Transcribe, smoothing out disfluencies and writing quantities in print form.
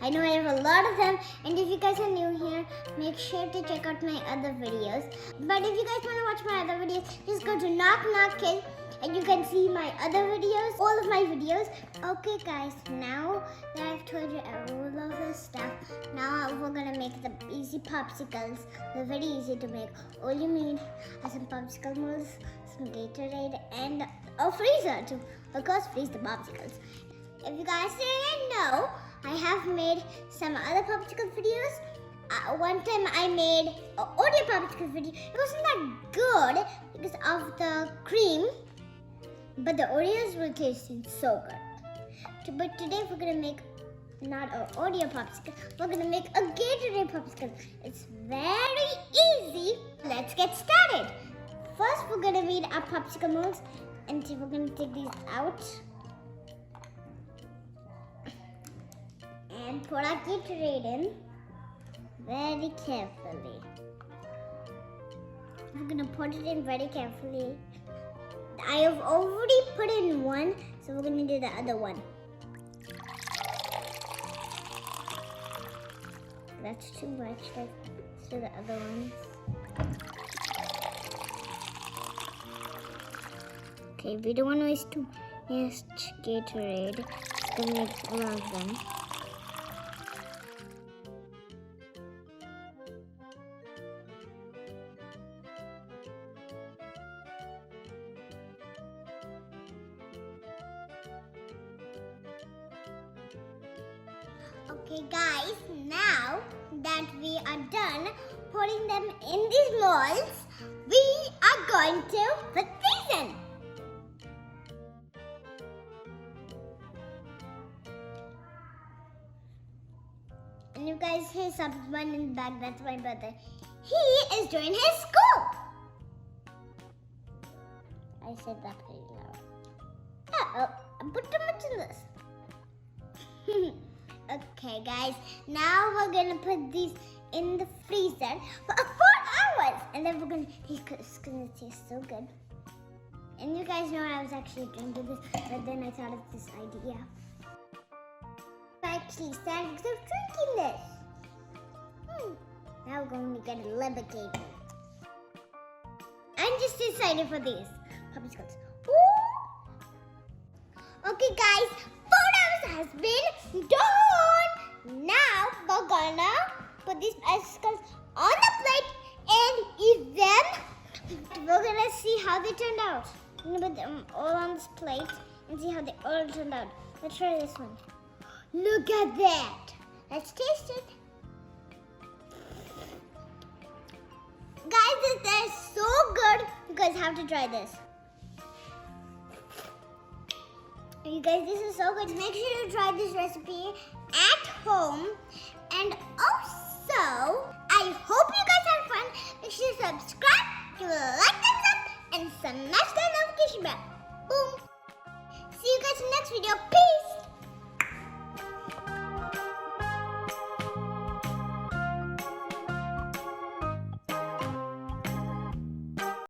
I know I have a lot of them, and if you guys are new here, make sure to check out my other videos. But if you guys want to watch my other videos, just go to Knock Knock Kid, and you can see my other videos, all of my videos. Okay guys, now that I've told you all of this stuff, now we're gonna make the easy popsicles. They're very easy to make. All you need are some popsicle molds, some Gatorade, and a freezer to, of course, freeze the popsicles. If you guys didn't know, I have made some other popsicle videos. One time I made an Oreo popsicle video. It wasn't that good because of the cream, but the Oreos were tasting so good. But today we're gonna make not an Oreo popsicle, we're gonna make a Gatorade popsicle. It's very easy. Let's get started. First, we're gonna read our popsicle molds, and we're gonna take these out and put our Gatorade in very carefully. We're gonna put it in very carefully. I have already put in one, so we're gonna do the other one. That's too much. Let's do the other ones. Okay, we don't want to waste too much Gatorade. Just gonna make a lot of them. Okay guys, now that we are done putting them in these molds, we are going to put these in. And you guys hear someone in the back, that's my brother. He is doing his school. I said that pretty loud. Uh-oh, I put too much in this. Okay guys, now we're gonna put these in the freezer for 4 hours, and then it's gonna taste so good. And you guys know I was actually drinking this, but then I thought of this idea. I actually started because I'm drinking this. Now we're going to get a lemonade. I'm just excited for these popsicles. Okay guys, 4 hours has been done. Now we're gonna put these popsicles on the plate and eat them. We're gonna see how they turned out. I'm gonna put them all on this plate and see how they all turned out. Let's try this one. Look at that. Let's taste it. Guys, this is so good. You guys have to try this. You guys, this is so good. Make sure you try this recipe at home. And also, I hope you guys had fun. Make sure to subscribe, give a like, thumbs up, and smash that notification bell. Boom. See you guys in the next video. Peace.